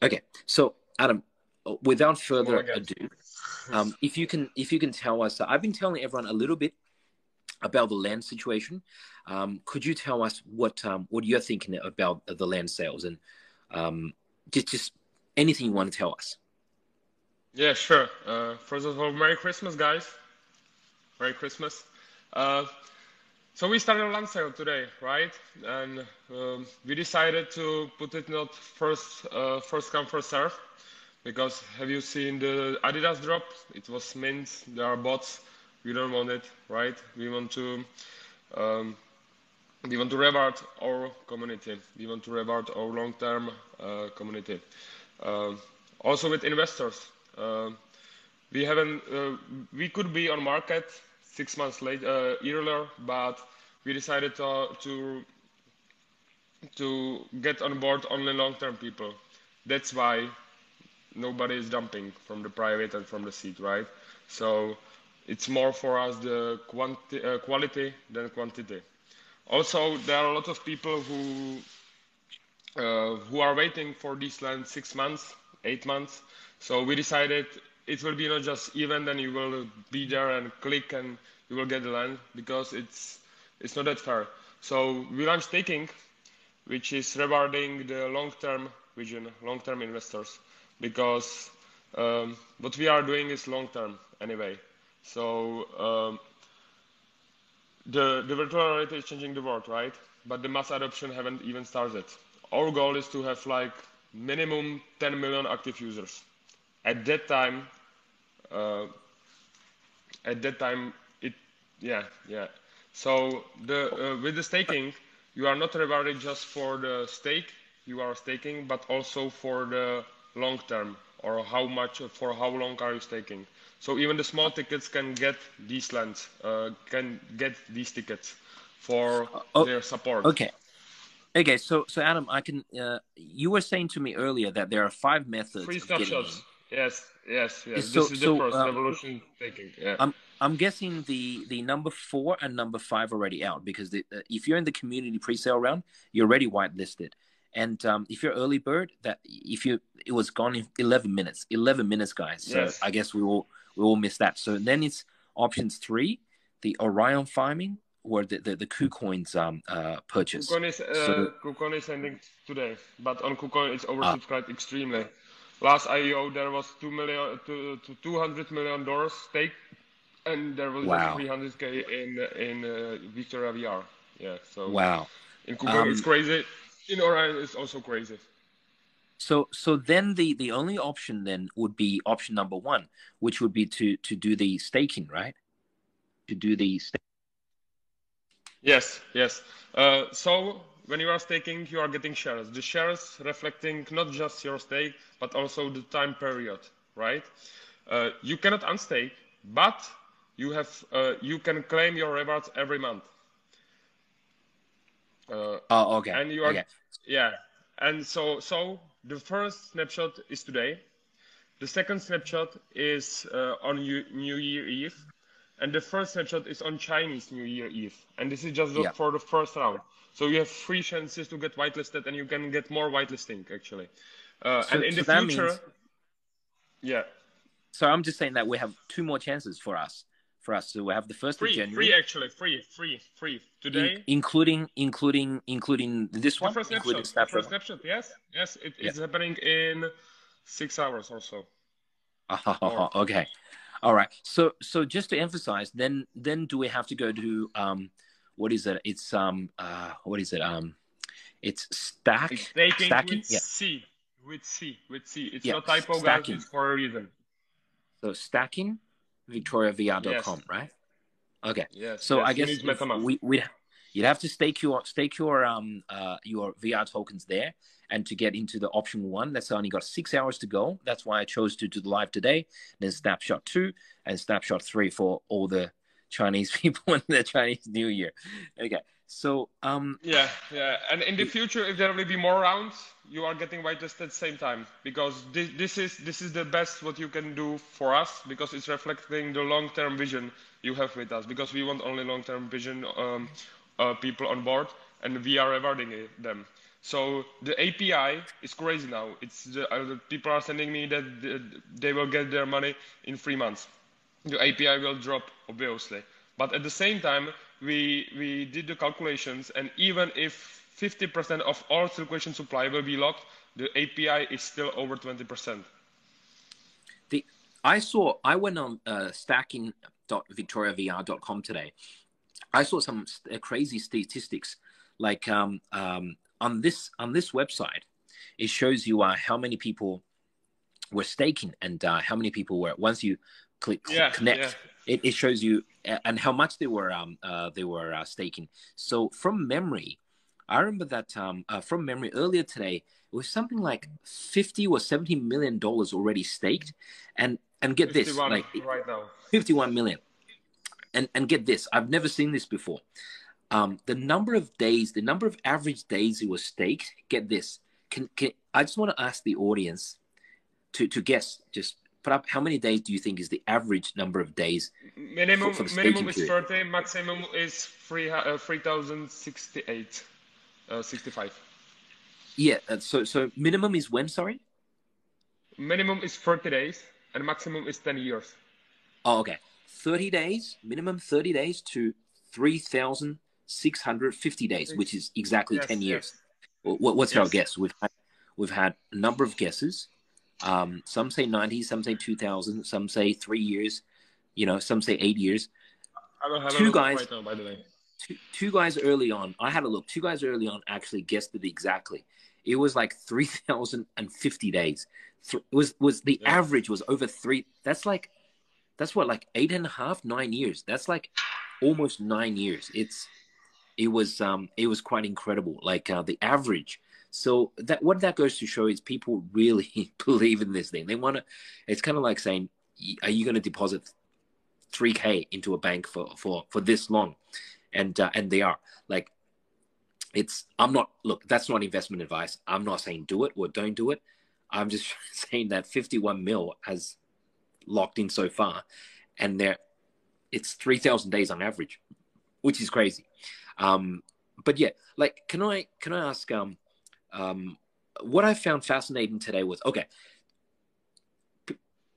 Okay, so Adam, without Come on further again. ado, if you can tell us, I've been telling everyone a little bit about the land situation. Could you tell us what you're thinking about the land sales and um, just anything you want to tell us? Yeah, sure. First of all, Merry Christmas, guys. Merry Christmas. Uh, so we started a land sale today, right? And we decided to put it not first come first serve, because have you seen the Adidas drop? It was mint. There are bots. We don't want it, right? Um, we want to reward our community. We want to reward our long-term community. Uh, Also with investors. Uh, we haven't. We could be on market 6 months earlier, but we decided to get on board only long-term people. That's why nobody is dumping from the private and from the seed, right? So it's more for us the quality than quantity. Also, there are a lot of people who are waiting for this land 6 months, 8 months. So we decided it will be not just event and you will be there and click and you will get the land, because it's not that fair. So we launched staking, which is rewarding the long-term vision, long-term investors, because what we are doing is long-term anyway. So the virtual reality is changing the world, right? But the mass adoption haven't even started. Our goal is to have like minimum 10 million active users. At that time, uh, it, yeah, yeah. So the with the staking, you are not rewarded just for the stake you are staking, but also for the long term, or how much, for how long are you staking. So even the small tickets can get these lands, can get these tickets for Oh, their support. okay. Okay, so Adam, I can. You were saying to me earlier that there are five methods Free of getting snapshots. in. Yes, yes, yes. So This is the so first revolution taking. Yeah. I'm guessing the number four and number five are already out because if you're in the community pre-sale round, you're already whitelisted. And if you're early bird, that if you it was gone in 11 minutes, 11 minutes, guys. So Yes. I guess we all miss that. So then it's options three, the Orion farming or the KuCoins purchase. So KuCoin is ending today, but on KuCoin it's uh oversubscribed extremely. Last IEO there was 200 million dollars stake, and there was just wow, 300K in Victoria VR. Yeah, so wow. in KuCoin it's Um, crazy. In Orion it's also crazy. so then the only option then would be option number one, which would be to do the staking, right? To do the Yes, yes. So when you are staking, you are getting shares. The shares reflecting not just your stake, but also the time period, right? You cannot unstake, but you can claim your rewards every month. Uh, Oh, okay, and you are, okay. yeah. And so the first snapshot is today. The second snapshot is on New Year Eve, and the first snapshot is on Chinese New Year Eve. And this is just Yeah. for the first round. So you have three chances to get whitelisted, and you can get more whitelisting actually. And So in the so that future, means yeah, so I'm just saying that we have two more chances for us. For us, so we have the first of free January, actually, free today. including this one, including The snapshot first one. snapshot, yes, yes, Yeah. it's happening in 6 hours or so more. Okay. All right. So just to emphasize, then do we have to go to what is it? It's what is it? It's It's taking stacking. Yeah. with C. It's Yeah. not typo, guys. Stacking. It's for a reason. So stacking, Yes, victoriavr.com, right? Okay. yes, So I yes. You guess need if MetaMask. we you'd have to stake your VR tokens there, and to get into the option one, that's only got 6 hours to go. That's why I chose to do the live today. Then snapshot two and snapshot three for all the Chinese people in the Chinese New Year. Okay. So Yeah, yeah. And in the the future, if there will be more rounds, you are getting whitelisted at the same time, because this is the best what you can do for us, because it's reflecting the long-term vision you have with us, because we want only long-term vision people on board, and we are rewarding them. So the API is crazy now. It's the people are sending me that they will get their money in 3 months. The API will drop, obviously. But at the same time, we did the calculations, and even if 50% of all circulation supply will be locked, the API is still over 20%. I went on stacking.victoriavr.com today. I saw some crazy statistics, like on this website, it shows you how many people were staking and how many people were, once you click connect, it shows you and how much they were staking. So from memory, I remember that from memory earlier today, it was something like 50 or 70 million dollars already staked, and get this, like right now, 51 million. And get this, I've never seen this before. The number of average days it was staked. Get this. Can I just want to ask the audience to guess, just put up, how many days do you think is the average number of days? Minimum is 30, maximum is 3,068, 65. Yeah. So minimum is when? Sorry. Minimum is 30 days, and maximum is 10 years. Oh, okay. 30 days, minimum 30 days to 3,650 days, which is exactly 10 years. Yes. What's our guess? We've had a number of guesses. Some say 90, some say 2,000, some say 3 years, some say 8 years. I will have a look right now, by the way. Two guys early on, I had a look. 2 guys early on actually guessed it exactly. It was like 3,050 days. Was the average was over 3. That's what, like 8.5, 9 years. That's like almost 9 years. It was quite incredible. Like the average. So what that goes to show is people really believe in this thing. They want to. It's kind of like saying, are you going to deposit $3,000 into a bank for this long? And they are. Like, that's not investment advice. I'm not saying do it or don't do it. I'm just saying that 51 mil has locked in so far, and it's 3,000 days on average, which is crazy. But yeah, like, can I ask, what I found fascinating today was, okay,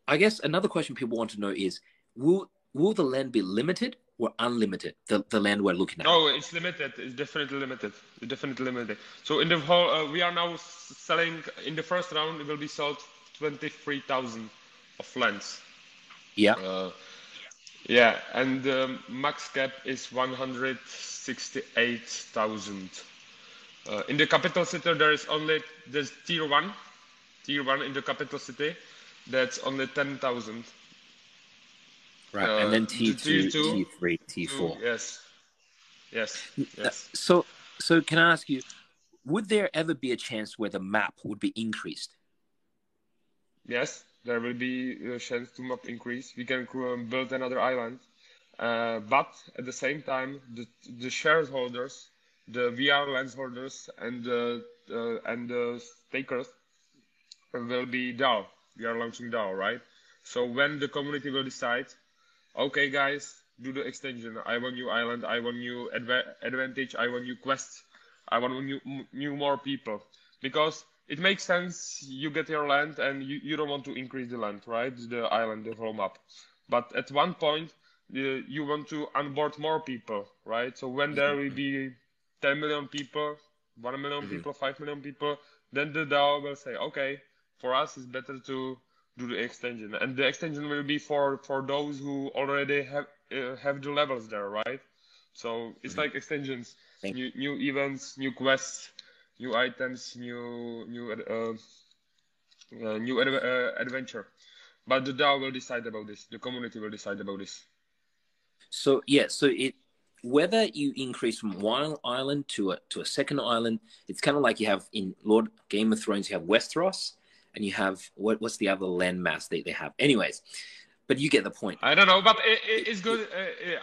I guess another question people want to know is, will the land be limited or unlimited? The land we're looking at. Oh, it's limited. It's definitely limited. So in the whole, we are now selling, in the first round, it will be sold 23,000 of lands. Yeah. And the max cap is 168,000. In the capital city, there's tier one in the capital city. That's only 10,000. Right, and then tier 2, tier 3, tier 4. Yes. So can I ask you, would there ever be a chance where the map would be increased? Yes, there will be a chance to map increase. We can build another island, but at the same time, the shareholders, the VR lens holders, and the stakers will be DAO. We are launching DAO, right? So when the community will decide, okay, guys, do the extension. I want new island. I want new advantage. I want new quests. I want new more people, because it makes sense. You get your land and you don't want to increase the land, right? The island, the whole map. But at one point, you want to onboard more people, right? So when there will be 10 million people, 1 million people, 5 million people, then the DAO will say, okay, for us it's better to do the extension, and the extension will be for those who already have the levels there, right? So it's like extensions, new events, new quests, new items, new adventure. But the DAO will decide about this. The community will decide about this. So yeah, whether you increase from one island to a second island, it's kind of like you have in Game of Thrones. You have Westeros, and you have what's the other landmass they have. Anyways, but you get the point. I don't know, but it's good.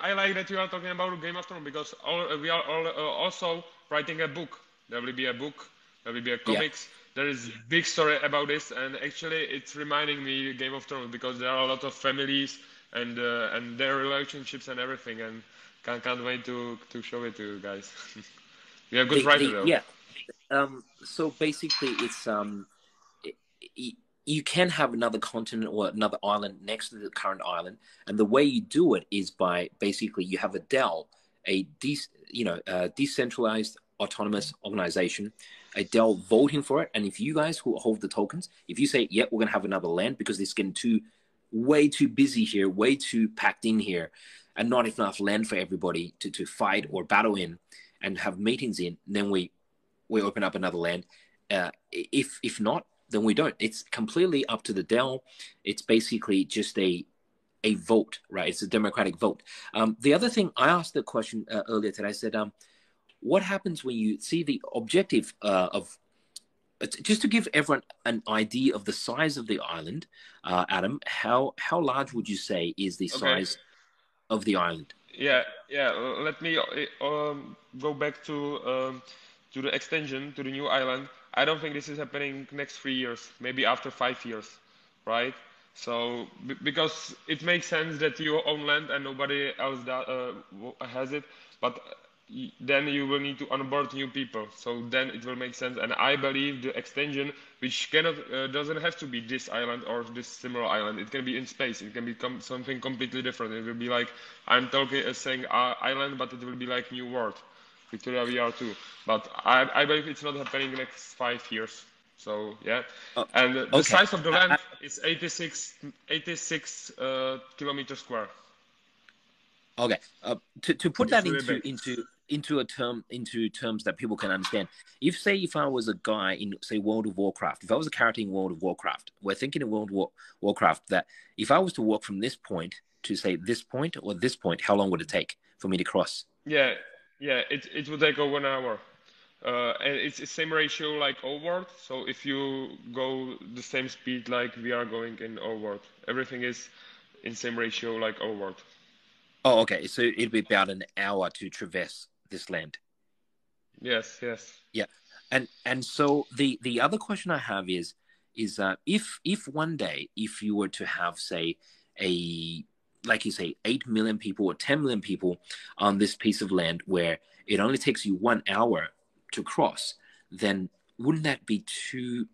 I like that you are talking about Game of Thrones, because we are also writing a book. There will be a book. There will be a comics. Yeah. There is big story about this, and actually it's reminding me Game of Thrones, because there are a lot of families and their relationships and everything, and can't wait to show it to you guys. We have good writer though. Yeah. So basically, it's you can have another continent or another island next to the current island, and the way you do it is by basically you have a DAO, a decentralized autonomous organization, a DAO voting for it, and if you guys who hold the tokens, if you say, "Yep, we're gonna have another land because it's getting way too busy here, way too packed in here, and not enough land for everybody to fight or battle in and have meetings in," then we open up another land. If not, then we don't. It's completely up to the DAO. It's basically just a vote, right? It's a democratic vote. The other thing, I asked the question earlier today. I said, what happens when you see the objective of, just to give everyone an idea of the size of the island, Adam, how large would you say is the Okay. size of the island? Yeah, yeah. Let me go back to the extension, to the new island. I don't think this is happening next 3 years, maybe after 5 years, right? So because it makes sense that you own land and nobody else has it, but then you will need to onboard new people. So then it will make sense. And I believe the extension, which cannot doesn't have to be this island or this similar island. It can be in space. It can become something completely different. It will be like I'm talking saying island, but it will be like new world, Victoria VR 2. But I believe it's not happening next 5 years. So yeah, and the Okay. size of the land is 86 kilometers square. Okay. To put that really into terms that people can understand. If I was a guy in, say, World of Warcraft, if I was a character in World of Warcraft, we're thinking in World of Warcraft that if I was to walk from this point to, say, this point or this point, how long would it take for me to cross? Yeah, it would take 1 hour. And it's the same ratio like Overworld. So if you go the same speed like we are going in Overworld, everything is in same ratio like Overworld. Oh, okay. So it'd be about an hour to traverse this land. Yes. Yeah. And so the other question I have is if one day, if you were to have, say, like you say, 8 million people or 10 million people on this piece of land where it only takes you 1 hour to cross, then wouldn't that be too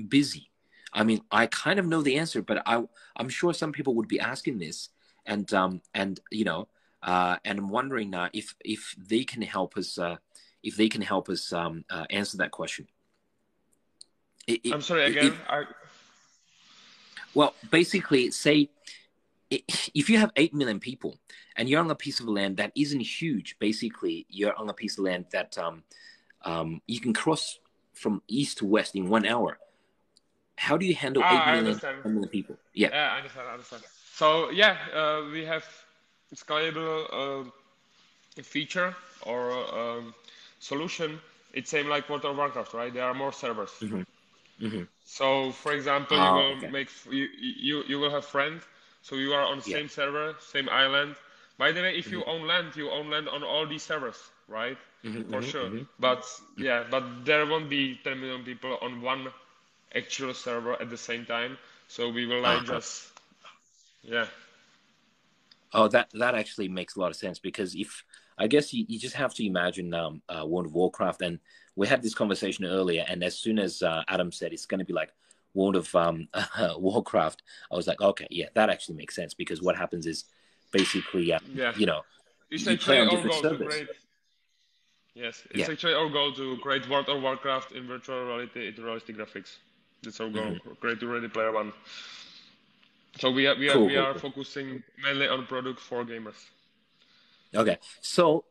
busy? I mean, I kind of know the answer, but I'm sure some people would be asking this, and and I'm wondering if they can help us answer that question. I'm sorry again. Well, basically, say if you have 8 million people and you're on a piece of land that isn't huge, basically you're on a piece of land that you can cross from east to west in 1 hour. How do you handle 8 million people? Yeah. Yeah, I understand. So yeah, we have scalable feature or solution. It's same like World of Warcraft, right? There are more servers. So for example, you will make you will have friends. So you are on the same server, same island. By the way, if you own land on all these servers, right? For sure. But there won't be 10 million people on one actual server at the same time. So we will just Oh, that actually makes a lot of sense, because I guess you just have to imagine World of Warcraft, and we had this conversation earlier, and as soon as Adam said it's going to be like World of Warcraft, I was like, okay, yeah, that actually makes sense, because what happens is basically, you play on different servers. It's actually our goal to create World of Warcraft in virtual reality, in realistic graphics. That's our goal. Create Ready Player One. So we are focusing mainly on product for gamers. Okay, so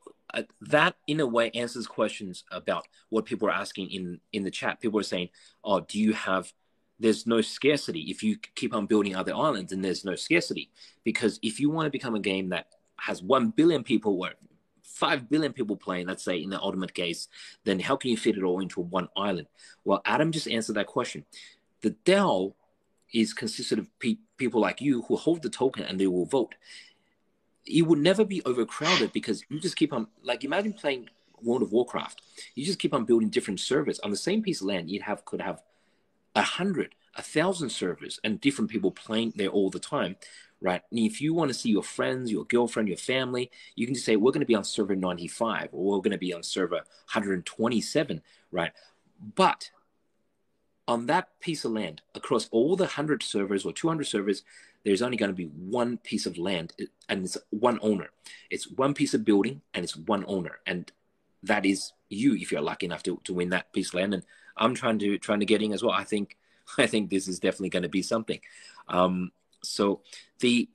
that in a way answers questions about what people are asking in the chat. People are saying, "Oh, there's no scarcity if you keep on building other islands, and there's no scarcity, because if you want to become a game that has 1 billion people or 5 billion people playing, let's say in the ultimate case, then how can you fit it all into one island?" Well, Adam just answered that question. The DAO is consisted of people like you who hold the token and they will vote. It would never be overcrowded, because you just keep on, like, imagine playing World of Warcraft. You just keep on building different servers on the same piece of land. Could have 100, 1,000 servers and different people playing there all the time, right? And if you want to see your friends, your girlfriend, your family, you can just say, we're going to be on server 95 or we're going to be on server 127, right? But on that piece of land, across all the 100 servers or 200 servers, there's only going to be one piece of land, and it's one owner. It's one piece of building, and it's one owner, and that is you if you're lucky enough to win that piece of land. And I'm trying to get in as well. I think this is definitely going to be something. So the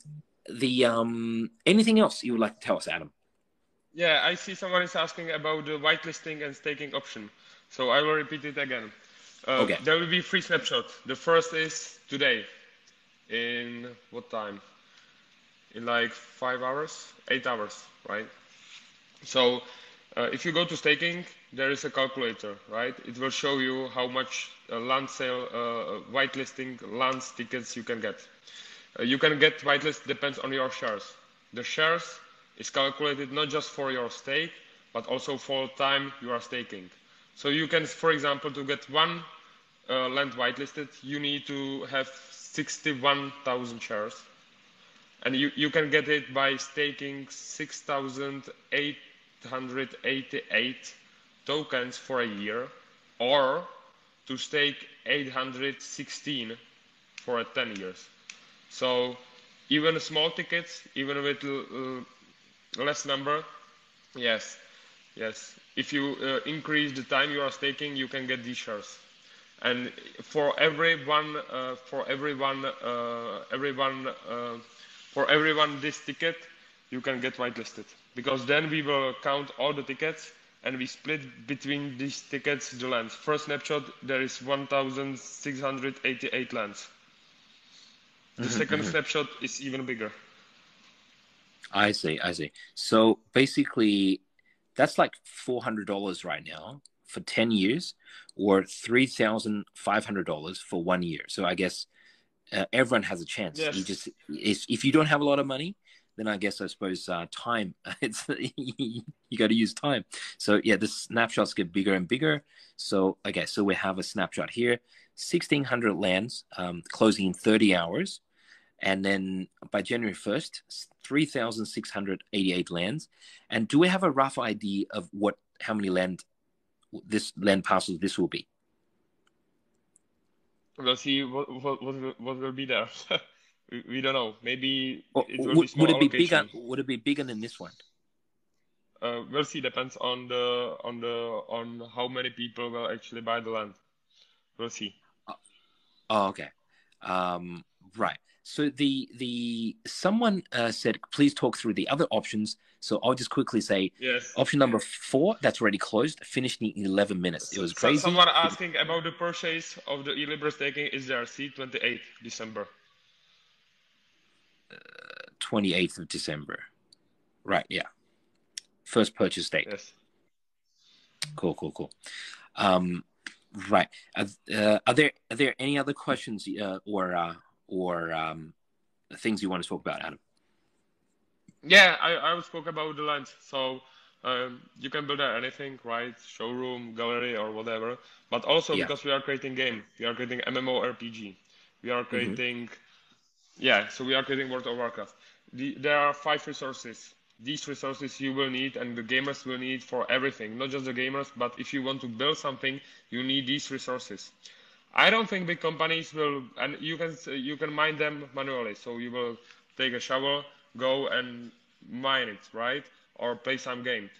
anything else you would like to tell us, Adam? Yeah, I see someone is asking about the whitelisting and staking option. So I will repeat it again. Okay. There will be 3 snapshots. The first is today. In what time? In like 5 hours, 8 hours, right? So if you go to staking, there is a calculator, right? It will show you how much land sale, whitelisting lands tickets you can get. You can get whitelist depends on your shares. The shares is calculated not just for your stake, but also for time you are staking. So you can, for example, to get one land whitelisted, you need to have 61,000 shares. And you can get it by staking 6,888 tokens for a year, or to stake 816 for 10 years. So even small tickets, even with less number, yes. If you increase the time you are staking, you can get these shares. And for everyone this ticket, you can get whitelisted, because then we will count all the tickets and we split between these tickets the lands. First snapshot, there is 1,688 lands. The second snapshot is even bigger. I see. So basically, that's like $400 right now for 10 years, or $3,500 for 1 year. So I guess everyone has a chance. Yes. If you don't have a lot of money, then I suppose time. It's you got to use time. So yeah, the snapshots get bigger and bigger. So okay, so we have a snapshot here, 1,600 lands, closing in 30 hours. And then by January 1st, 3,688 lands. And do we have a rough idea of how many land parcels this will be? We'll see what will be there. we don't know. Maybe it will would, be small would it be allocation. bigger? Would it be bigger than this one? We'll see. Depends on how many people will actually buy the land. We'll see. Oh, okay. Right. So someone said, please talk through the other options. So I'll just quickly say, yes. Option number 4, that's already closed, finished in 11 minutes. It was crazy. Someone asking about the purchase of the eLibra staking is there. See, 28th December. 28th of December. Right. Yeah. First purchase date. Yes. Cool. Right. Are there any other questions or things you want to talk about, Adam? Yeah, I spoke about the land. So you can build anything, right? Showroom, gallery, or whatever. But also because we are creating game, we are creating MMORPG. We are creating, so we are creating World of Warcraft. There are 5 resources. These resources you will need, and the gamers will need for everything. Not just the gamers, but if you want to build something, you need these resources. I don't think big companies will, and you can mine them manually. So you will take a shovel, go and mine it, right? Or play some game.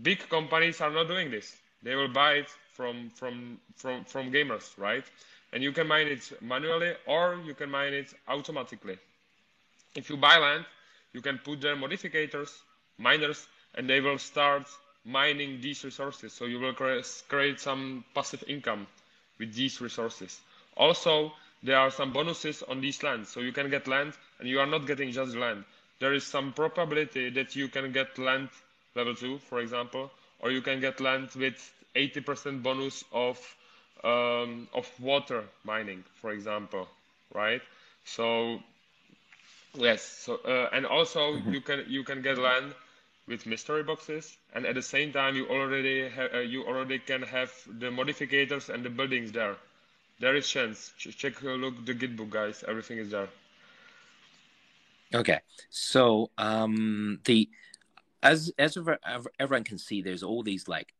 Big companies are not doing this. They will buy it from gamers, right? And you can mine it manually, or you can mine it automatically. If you buy land, you can put there modificators, miners, and they will start mining these resources. So you will create some passive income with these resources. Also, there are some bonuses on these lands. So you can get land, and you are not getting just land. There is some probability that you can get land level 2, for example, or you can get land with 80% bonus of water mining, for example, right? So yes, so and also you can get land with mystery boxes, and at the same time you already can have the modificators and the buildings there. There is chance. Check look the Git book, guys. Everything is there. Okay. So the as everyone can see, there's all these like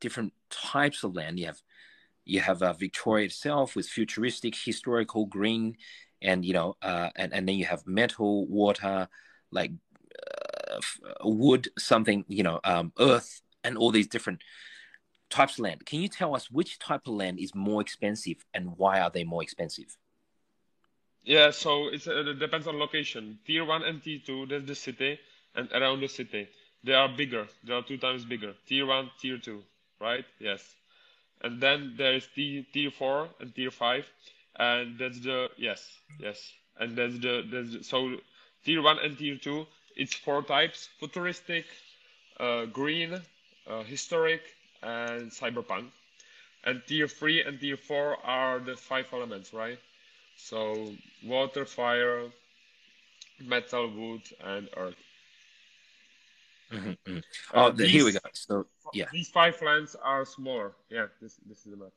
different types of land. You have Victoria itself with futuristic, historical, green, and and then you have metal, water, like wood, something, earth, and all these different types of land. Can you tell us which type of land is more expensive and why are they more expensive? Yeah, so it depends on location. Tier 1 and Tier 2, that's the city, and around the city. They are bigger. They are 2 times bigger. Tier 1, Tier 2, right? Yes. And then there's Tier 4 and Tier 5, and that's yes. And so Tier 1 and Tier 2, it's 4 types: futuristic, green, historic, and cyberpunk. And Tier 3 and Tier 4 are the 5 elements, right? So water, fire, metal, wood, and earth. Mm-hmm. Uh, Oh, here we go. these So yeah, these 5 lands are smaller. Yeah, this is the map.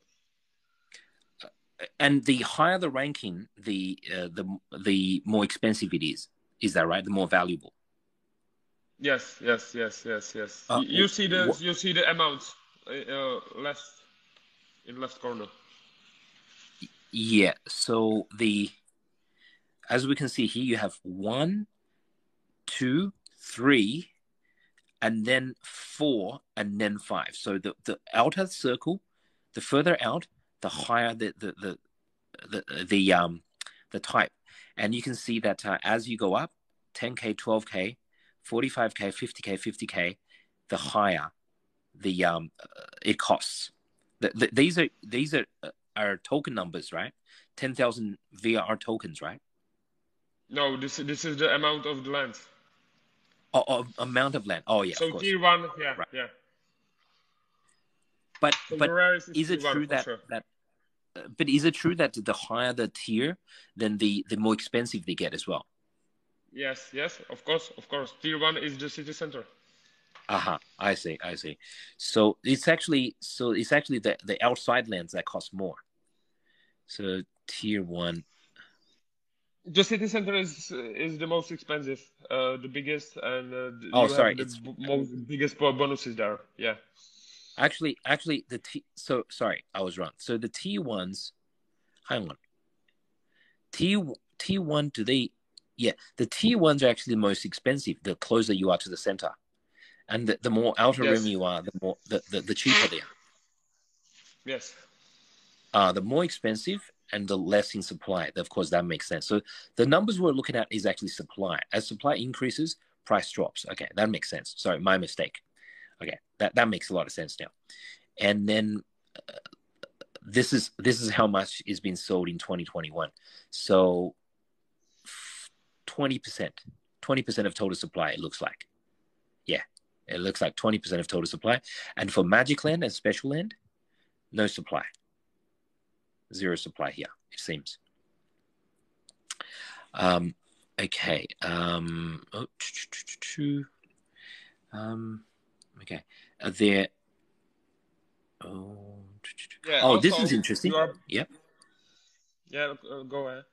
and the higher the ranking, the more expensive it is. Is that right? The more valuable. Yes. Uh, You see the amounts left in left corner. yeah. So as we can see here, you have 1, 2, 3, and then 4, and then 5. So the outer circle, the further out, the higher the type. And you can see that as you go up, 10K, 12K, 45K, 50K, 50K, the higher it costs. These are token numbers, right? 10,000 VRR tokens, right? No, this is the amount of the land. Or amount of land. Oh yeah, of So course. tier 1, yeah, Right. yeah. But So the but rarest is is tier it 1 true for that sure. but is it true that the higher the tier, then the more expensive they get as well? Yes, of course. Tier 1 is the city center. Uh-huh. I see. So it's actually the outside lands that cost more. So tier 1. The city center is the most expensive, the biggest, and Oh, you sorry. have the It's most biggest bonuses there. Yeah. actually so sorry, I was wrong. So the T1s, hang on. T T1 do they yeah, the T1s are actually the most expensive the closer you are to the center. And the more outer rim Yes. you are, the more the cheaper they Yes. are. The more expensive and the less in supply. Of course, that makes sense. So the numbers we're looking at is actually supply. As supply increases, price drops. Okay, that makes sense. Sorry, my mistake. Okay, that makes a lot of sense now. And then this is how much is being sold in 2021. So 20% of total supply. It looks like, yeah, it looks like 20% of total supply. And for Magic Land and Special Land, no supply, zero supply here. It seems. Okay. Okay. There. Oh. Yeah. Oh, this is Also, interesting. you are. Yep. Yeah. Go ahead.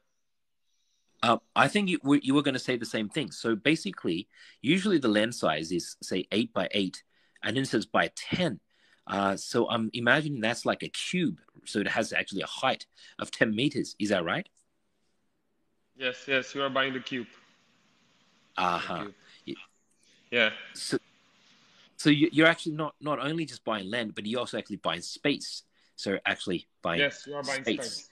I think you were going to say the same thing. So basically, usually the land size is say 8 by 8, and then it says by 10. So I'm imagining that's like a cube. So it has actually a height of 10 meters. Is that right? Yes. You are buying the cube. The Uh-huh. cube. Yeah. So you're actually not only just buying land, but you're also actually buying space. So actually buying Yes, you are buying space. space.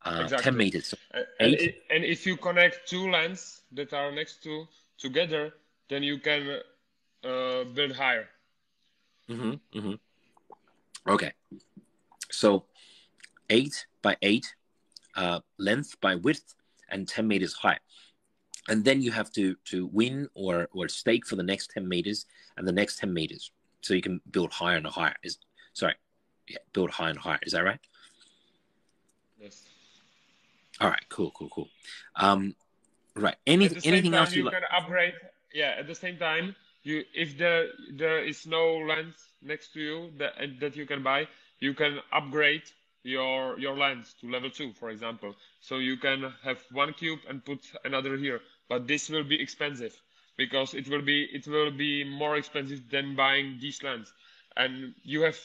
10 Exactly. meters. So And 8. if you connect 2 lands that are next to together, then you can build higher. Okay. So 8 by 8, length by width, and 10 meters high. And then you have to win or stake for the next 10 meters and the next 10 meters. So you can build higher and higher. Build higher and higher. Is that right? Yes. All right. Cool. Right. At the same Anything time, else you you like? can upgrade. Yeah. At the same time, if there is no land next to you that you can buy, you can upgrade your lands to level 2, for example. So you can have one cube and put another here, but this will be expensive because it will be more expensive than buying these lands. And you have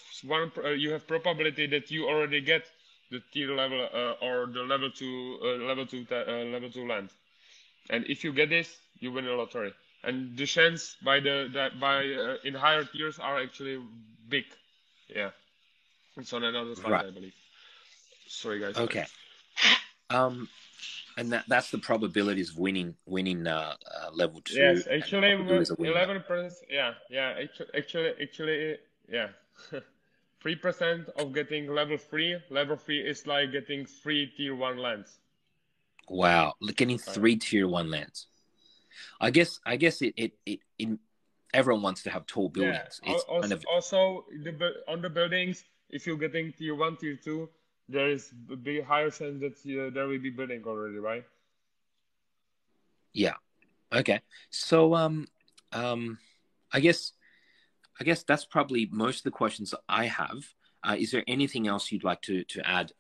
probability that you already get the tier level or the level 2 land. And if you get this, you win a lottery. And the chance in higher tiers are actually big. Yeah, it's on another slide, Right. I believe. Sorry, guys. Okay. And that's the probabilities of winning level 2, Yes, and the actually, probabilities of winning 11%. Yeah. Actually, yeah. 3% of getting level 3. Level 3 is like getting 3 tier 1 lands. Wow, getting 3 tier 1 lands. I guess it in everyone wants to have tall Yeah. buildings. It's kind of Also, on the buildings, if you're getting tier 1, tier 2, there is a big higher chance that there will be building already, right? yeah. Okay. So I guess that's probably most of the questions I have. Is there anything else you'd like to add,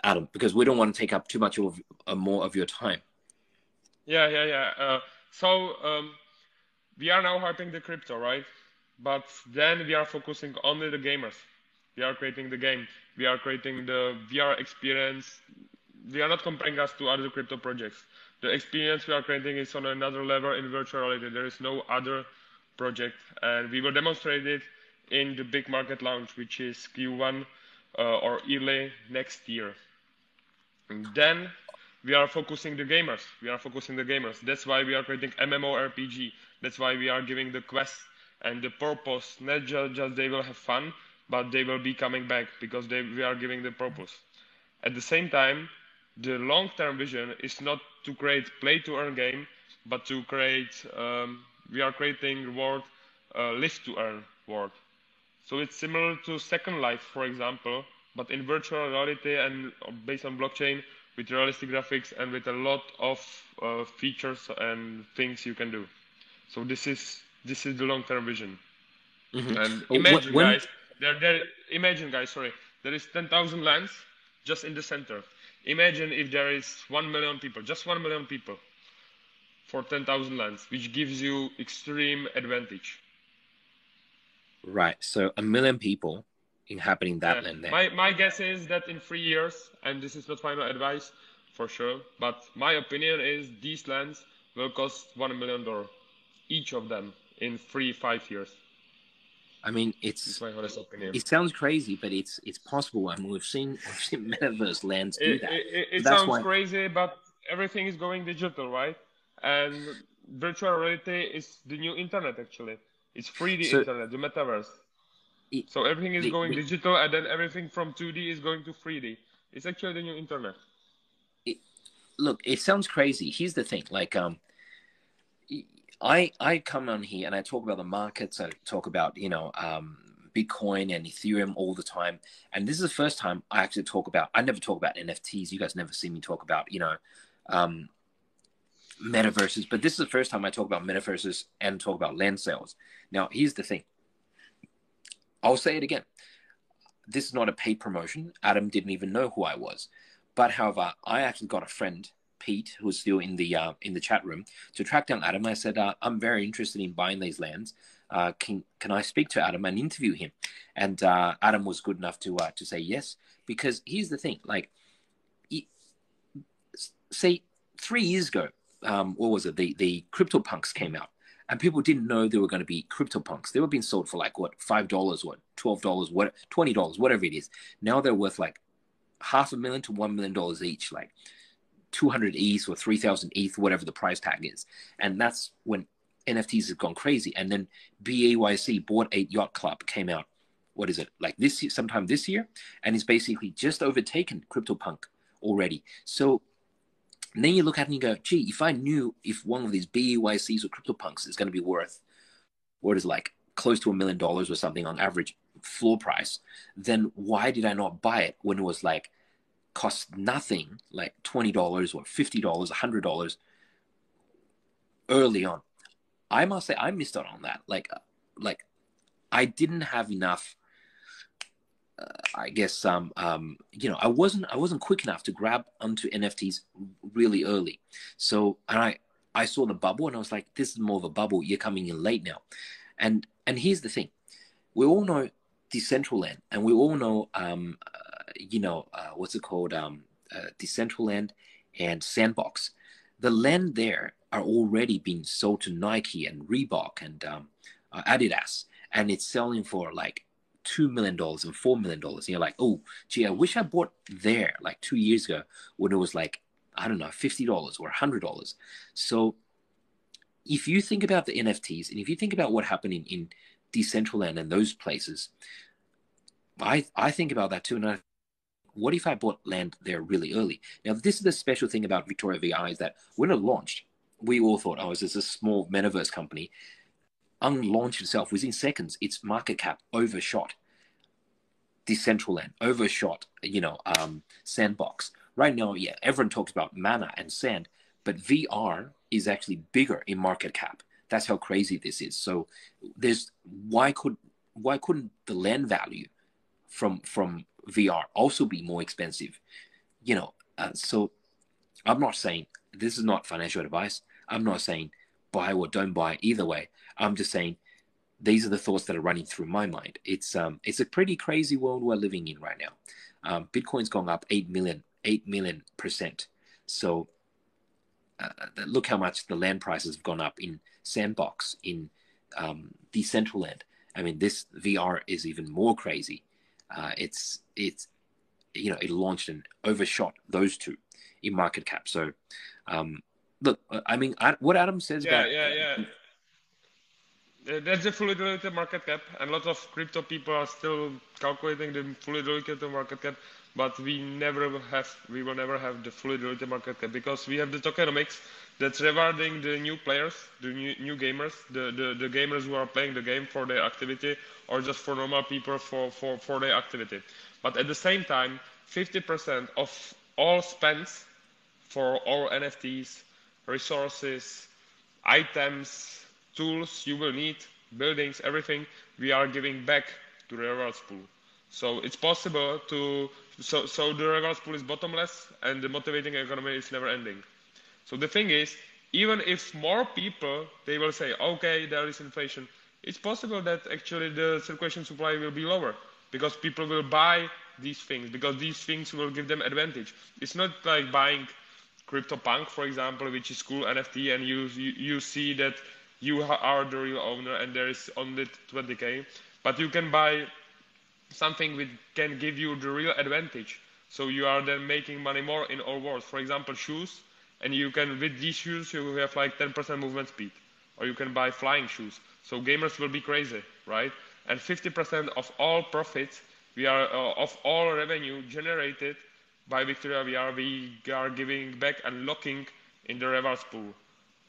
Adam? Because we don't want to take up too much of more of your time. Yeah. So we are now hyping the crypto, right? But then we are focusing only the gamers. We are creating the game. We are creating the VR experience. We are not comparing us to other crypto projects. The experience we are creating is on another level in virtual reality. There is no other project, and we will demonstrate it in the big market launch, which is Q1 or early next year. And then we are focusing the gamers. That's why we are creating MMORPG. That's why we are giving the quest and the purpose. Not just they will have fun, but they will be coming back because we are giving the purpose. At the same time, the long-term vision is not to create play-to-earn game, but to create. We are creating world, live-to-earn world. So it's similar to Second Life, for example, but in virtual reality and based on blockchain with realistic graphics and with a lot of features and things you can do. So this is the long-term vision. Mm-hmm. And When imagine guys, sorry, there is 10,000 lands just in the center. Imagine if there is 1 million people, just 1 million people for 10,000 lands, which gives you extreme advantage. Right, so 1 million people inhabiting that Yeah, land there. my guess is that in 3 years, and this is not final advice for sure, but my opinion is these lands will cost $1 million, each of them in 3-5 years. I mean, It's my honest opinion. it sounds crazy, but it's possible. I mean, we've seen Metaverse lands do that. It That's sounds why. crazy, but everything is going digital, right? And virtual reality is the new internet, actually. It's 3D So internet, the metaverse. it, So everything is going the digital, and then everything from 2D is going to 3D. It's actually the new internet. look, it sounds crazy. Here's the thing, like I come on here and I talk about the markets. I talk about Bitcoin and Ethereum all the time. And this is the first time I actually talk about. I never talk about NFTs. You guys never see me talk about metaverses. But this is the first time I talk about metaverses and talk about land sales. Now, here's the thing. I'll say it again. This is not a paid promotion. Adam didn't even know who I was. But however, I actually got a friend, Pete, who's still in the chat room, to track down Adam. I said, I'm very interested in buying these lands. Can I speak to Adam and interview him? And Adam was good enough to say yes. Because here's the thing, like, say 3 years ago, what was it? The CryptoPunks came out. And people didn't know there were going to be CryptoPunks. They were being sold for like what, $5, what, $12, what, $20, whatever it is. Now they're worth like $500,000 to $1 million each, like 200 ETH or 3,000 ETH, whatever the price tag is. And that's when NFTs have gone crazy. And then BAYC, Bored Ape Yacht Club, came out. What is it, like this year, sometime this year? And it's basically just overtaken CryptoPunk already. So and then you look at it and you go, gee, if I knew if one of these BAYCs or CryptoPunks is going to be worth what is like close to $1 million or something on average floor price, then why did I not buy it when it was like cost nothing, like $20 or $50, $100 early on? I must say I missed out on that. Like I didn't have enough I guess you know, I wasn't quick enough to grab onto NFTs really early. So and I saw the bubble and I was like, this is more of a bubble. You're coming in late now. And here's the thing: we all know Decentraland, and we all know you know, what's it called, Decentraland and Sandbox. The land there are already being sold to Nike and Reebok and Adidas, and it's selling for like $2 million and $4 million. And you're like, oh, gee, I wish I bought there like 2 years ago when it was like, I don't know, $50 or $100. So if you think about the NFTs and if you think about what happened in Decentraland and those places, I think about that too. And what if I bought land there really early? Now, this is the special thing about Victoria VR is that when it launched, we all thought, oh, it's just a small metaverse company. Unlaunched itself within seconds, its market cap overshot Decentraland, overshot, you know, Sandbox. Right now, yeah, everyone talks about Mana and Sand, but VR is actually bigger in market cap. That's how crazy this is. So there's why couldn't the land value from VR also be more expensive? You know, so I'm not saying this is not financial advice. I'm not saying buy or don't buy either way. I'm just saying these are the thoughts that are running through my mind. It's a pretty crazy world we're living in right now. Bitcoin's gone up 8 million%. So look how much the land prices have gone up in Sandbox, in Decentraland. I mean, this VR is even more crazy. It's you know, it launched and overshot those two in market cap. So look, I mean, what Adam says about That's the fully diluted market cap, and lots of crypto people are still calculating the fully diluted market cap, but we will never have the fully diluted market cap because we have the tokenomics that's rewarding the new players, the new gamers, the gamers who are playing the game for their activity or just for normal people for their activity. But at the same time, 50% of all spends for all NFTs, resources, items, tools you will need, buildings, everything, we are giving back to the rewards pool. So it's possible to, so the rewards pool is bottomless and the motivating economy is never ending. So the thing is, even if more people, they will say, okay, there is inflation, it's possible that actually the circulation supply will be lower because people will buy these things because these things will give them advantage. It's not like buying CryptoPunk, for example, which is cool NFT, and you see that you are the real owner and there is only 20k, but you can buy something which can give you the real advantage. So you are then making money more in all worlds. For example, shoes, and you can, with these shoes, you have like 10% movement speed, or you can buy flying shoes. So gamers will be crazy, right? And 50% of all profits, of all revenue generated by Victoria VR, we are giving back and locking in the rewards pool.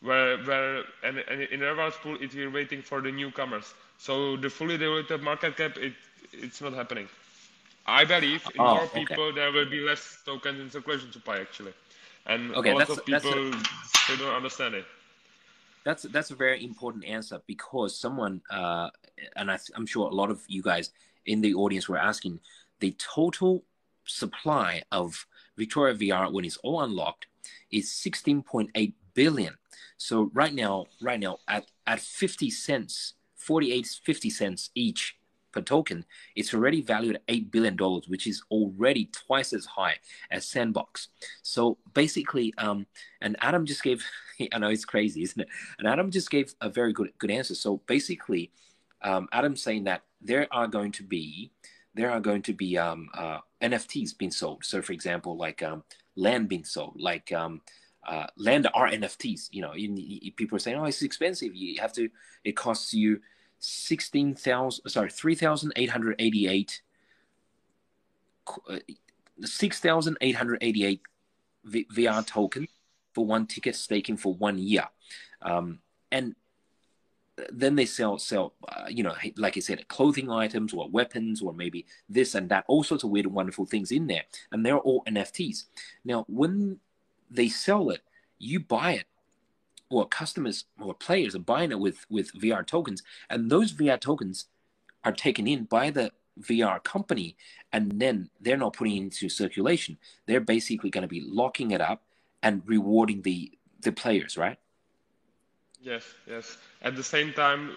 And in the rewards pool, it will waiting for the newcomers. So the fully diluted market cap, it's not happening. I believe in more people, there will be less tokens in circulation supply actually, and a lot of people still don't understand it. That's a very important answer because someone, and I'm sure a lot of you guys in the audience were asking, the total supply of Victoria VR when it's all unlocked is 16.8 billion. So right now at 50 cents, 50 cents each per token, it's already valued at $8 billion, which is already twice as high as Sandbox. So basically, and Adam just gave, I know it's crazy, isn't it? And Adam just gave a very good answer. So basically, Adam's saying that there are going to be NFTs being sold. So for example, like land being sold, like land are NFTs. You know, people are saying, oh, it's expensive. It costs you 3,888 6,888 VR token for one ticket staking for 1 year. And then they sell you know, like I said, clothing items or weapons or maybe this and that, all sorts of weird and wonderful things in there. And they're all NFTs. Now, when they sell it, you buy it, or customers or players are buying it with VR tokens, and those VR tokens are taken in by the VR company, and then they're not putting it into circulation. They're basically going to be locking it up and rewarding the players, right? Yes, yes. At the same time,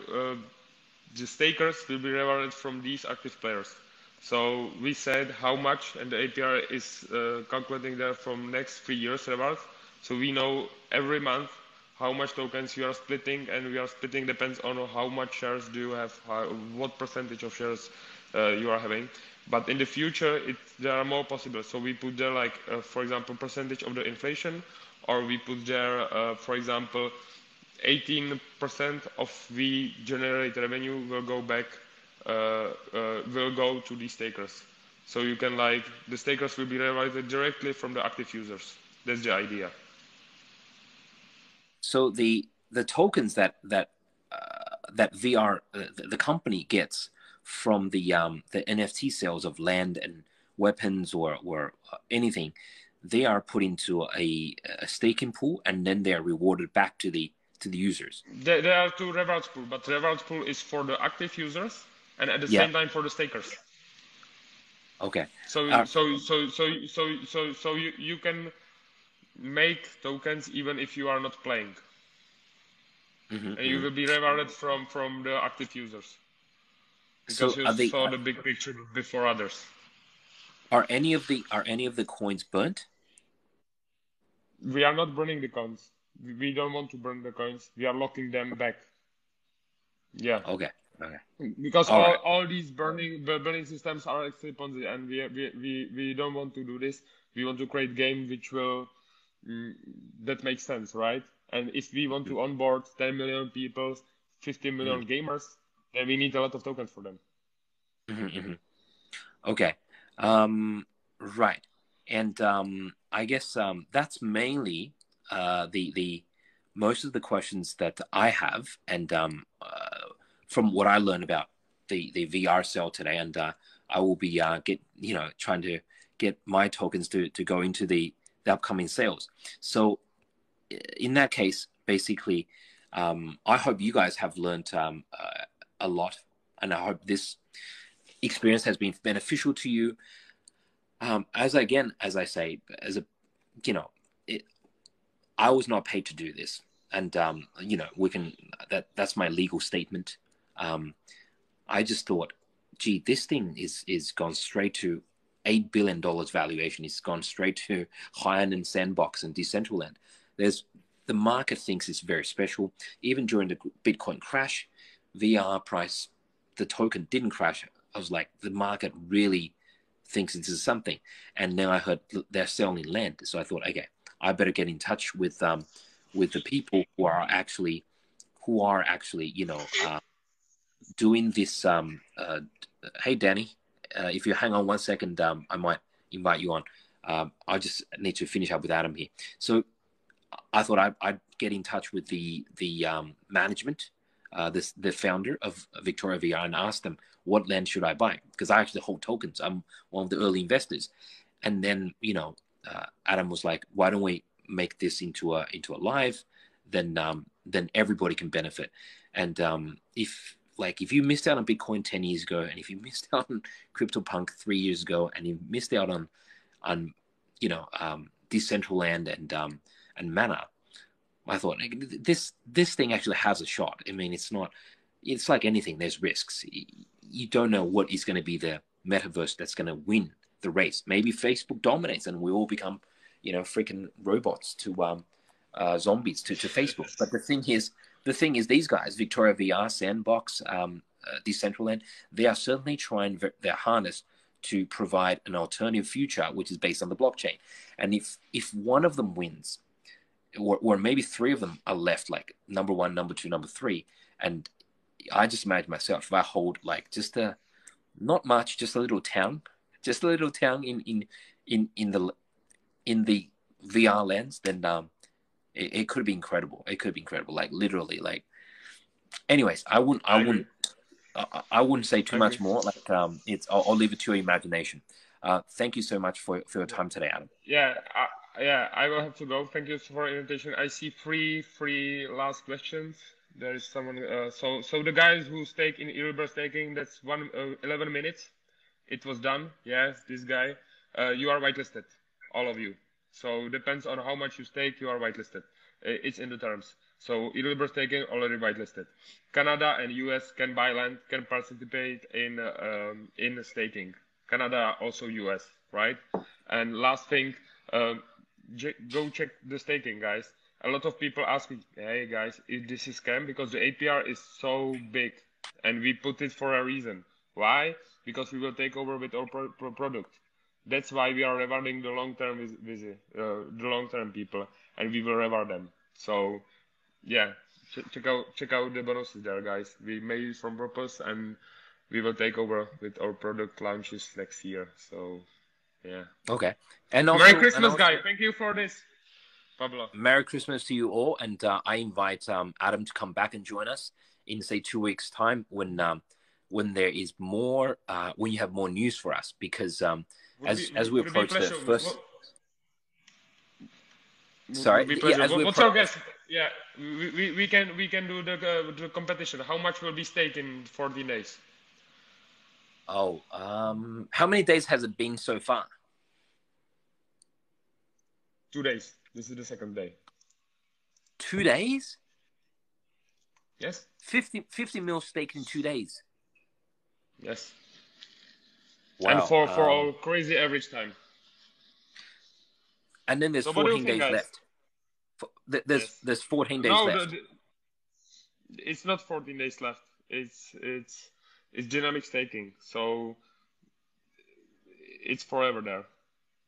the stakers will be rewarded from these active players. So we said how much, and the APR is calculating there from next 3 years reward. So we know every month how much tokens you are splitting, and we are splitting depends on how much shares do you have, what percentage of shares you are having. But in the future, there are more possible. So we put there like, for example, percentage of the inflation, or we put there, for example, 18% of the generated revenue will go back, will go to the stakers. So you can the stakers will be rewarded directly from the active users. That's the idea. So the tokens that VR the company gets from the NFT sales of land and weapons or anything, they are put into a staking pool, and then they are rewarded back to the users. There are two rewards pool, but rewards pool is for the active users and at the same time for the stakers. Okay. So you can make tokens even if you are not playing, and you will be rewarded from the active users because you saw the big picture before others. Are any of the coins burnt? We are not burning the coins. We don't want to burn the coins. We are locking them back. Yeah. Okay. Because all these burning systems are actually Ponzi, and we don't want to do this. We want to create game which will that makes sense, right? And if we want to onboard 10 million people, 15 million gamers, then we need a lot of tokens for them. Okay. Right. And I guess that's mainly the most of the questions that I have, and from what I learned about the VR sale today, and I will be trying to get my tokens to go into the upcoming sales. So in that case, basically, I hope you guys have learned a lot, and I hope this experience has been beneficial to you. As I say, I was not paid to do this, and that's my legal statement. I just thought, gee, this thing is gone straight to $8 billion valuation. It's gone straight to higher than Sandbox and DeCentraland. The market thinks it's very special. Even during the Bitcoin crash, VR price, the token didn't crash. I was like, the market really thinks this is something. And then I heard they're selling land, so I thought, okay, I better get in touch with the people who are actually doing this. Hey, Danny, if you hang on 1 second, I might invite you on. I just need to finish up with Adam here. So I thought I'd get in touch with the management, the founder of Victoria VR, and ask them, what land should I buy? Because I actually hold tokens. I'm one of the early investors. And then Adam was like, why don't we make this into a live? Then everybody can benefit. And if you missed out on Bitcoin 10 years ago, and if you missed out on CryptoPunk 3 years ago, and you missed out on Decentraland and Mana, I thought this thing actually has a shot. I mean, it's like anything. There's risks. You don't know what is going to be the metaverse that's going to win the race. Maybe Facebook dominates and we all become, freaking robots to zombies to Facebook. But the thing is, these guys, Victoria VR, Sandbox, Decentraland, they are certainly trying their hardest to provide an alternative future, which is based on the blockchain. And if one of them wins, or maybe three of them are left, like number one, number two, number three, and I just imagine myself, if I hold not much, just a little town in the VR lens, then it could be incredible. It could be incredible, like literally. Like, anyways, I wouldn't say too much more. Like, I'll leave it to your imagination. Thank you so much for your time today, Adam. Yeah, I will have to go. Thank you for the invitation. I see three last questions. There is someone. So the guys who stake in Earlier staking, that's 11 minutes. it was done. Yes, this guy, you are whitelisted, all of you. So depends on how much you stake, you are whitelisted. It's in the terms. So irreversible staking already whitelisted. Canada and US can buy land, can participate in staking. Canada also US, right? And last thing, go check the staking, guys. A lot of people ask me, hey guys, is this a scam? Because the APR is so big, and we put it for a reason. Why? Because we will take over with our product. That's why we are rewarding the long-term the long-term people, and we will reward them. So, yeah, check out the bonuses there, guys. We made it from purpose, and we will take over with our product launches next year. So, yeah. Okay. And also, Merry Christmas, guys. Thank you for this, Pablo. Merry Christmas to you all, and I invite Adam to come back and join us in, say, 2 weeks' time when there is more, when you have more news for us, because as we approach the first. Sorry. Yeah, what's our guess? Yeah, we can do the competition. How much will be staked in 14 days? Oh, how many days has it been so far? 2 days. This is the second day. 2 days? Yes. 50 mil staked in 2 days. Yes. Wow. And for our crazy average time. And then there's 14 days left. There's 14 days left. It's not 14 days left. It's dynamic staking. So it's forever there.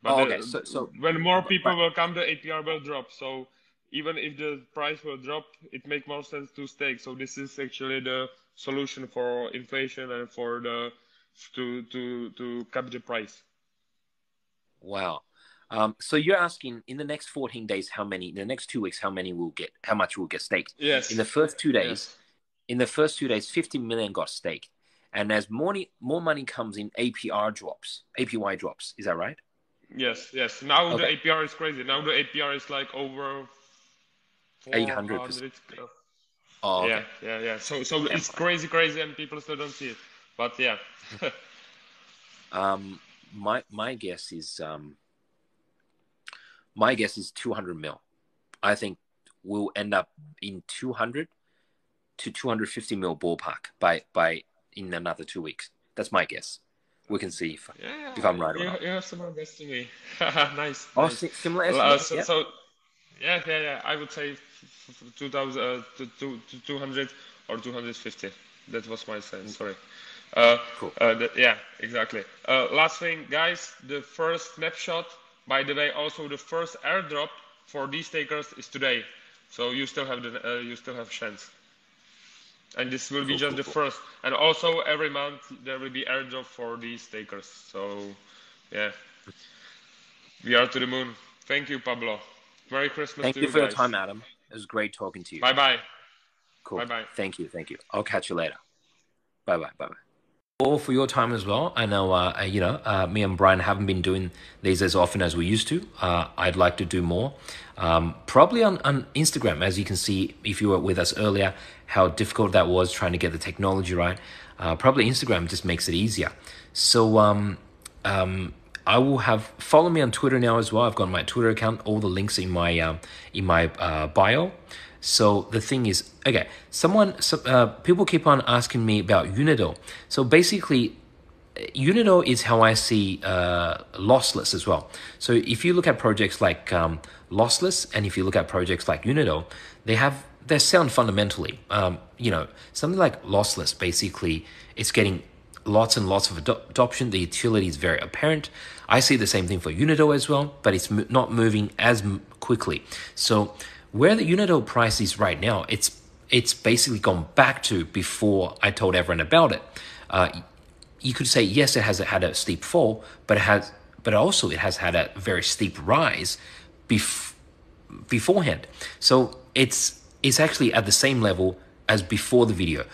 But okay. So when more people will come, the APR will drop. So even if the price will drop, it makes more sense to stake. So this is actually the solution for inflation and for to cap the price. Wow. So you're asking in the next 14 days, in the next 2 weeks, how much will get staked? Yes. In the first 2 days, yes. 50 million got staked. And as more money comes in, APY drops. Is that right? Yes. Now the APR is crazy. Now the APR is like over 800%. Oh, okay. Yeah. So it's crazy, and people still don't see it. But yeah. My guess is 200 mil. I think we'll end up in 200 to 250 mil ballpark by in another 2 weeks. That's my guess. We can see if I'm right or not. You have similar guess to me. Nice. Oh, nice. Similar estimate? So yeah. I would say 2,000 to 200 or 250. That was my sense. Sorry. Cool. Yeah, exactly. Last thing, guys. The first snapshot. By the way, also the first airdrop for these takers is today. So you still have a chance. And this will be just the first. And also every month there will be airdrop for these takers. So yeah, we are to the moon. Thank you, Pablo. Merry Christmas. Thank you for your time, Adam. It was great talking to you. Bye. Cool. Bye. Thank you. I'll catch you later. Bye. All for your time as well. I know, me and Brian haven't been doing these as often as we used to. I'd like to do more. Probably on Instagram, as you can see, if you were with us earlier, how difficult that was trying to get the technology right. Probably Instagram just makes it easier. So I will follow me on Twitter now as well. I've got my Twitter account, all the links in my bio. So the thing is, okay, people keep on asking me about Unido. So basically, Unido is how I see lossless as well. So if you look at projects like lossless, and if you look at projects like Unido, they're sound fundamentally. Something like lossless, basically, it's getting lots and lots of adoption. The utility is very apparent. I see the same thing for Unido as well, but it's not moving as quickly. So where the Unido price is right now, it's basically gone back to before I told everyone about it. You could say, yes, it has had a steep fall, but it has had a very steep rise beforehand. So it's actually at the same level as before the video.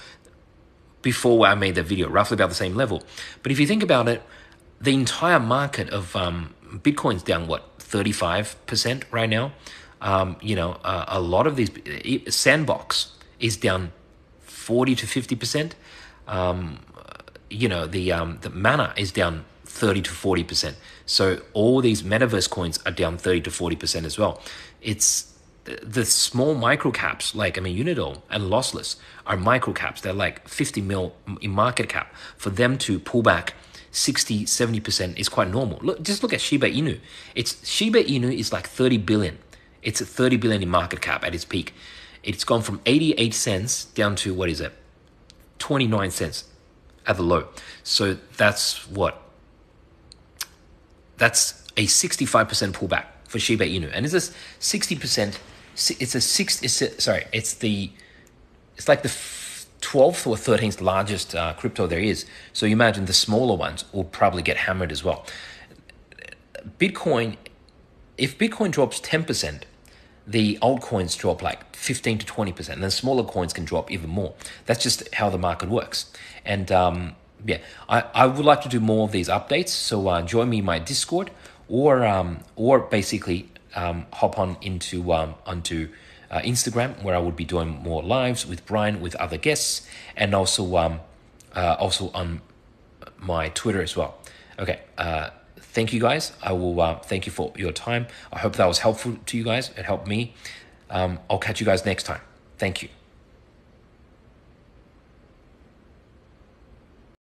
Before I made the video, roughly about the same level. But if you think about it, the entire market of Bitcoin's down 35% right now. A lot of these Sandbox is down 40 to 50%. the mana is down 30 to 40%. So all these metaverse coins are down 30 to 40% as well. It's the small micro caps, like Unidome and Lossless are micro caps. They're like 50 mil in market cap. For them to pull back 60, 70% is quite normal. Just look at Shiba Inu. Shiba Inu is like 30 billion. It's 30 billion in market cap at its peak. It's gone from 88 cents down to, what is it, 29 cents at the low. So that's a 65% pullback for Shiba Inu. And it's a 60%, it's like the 12th or 13th largest crypto there is. So you imagine the smaller ones will probably get hammered as well. Bitcoin, if Bitcoin drops 10%, the altcoins drop like 15 to 20%, and then smaller coins can drop even more. That's just how the market works. And I would like to do more of these updates. So join me in my Discord, or basically hop on onto Instagram, where I would be doing more lives with Brian, with other guests, and also on my Twitter as well. Okay. Thank you guys. I will thank you for your time. I hope that was helpful to you guys. It helped me. I'll catch you guys next time. Thank you.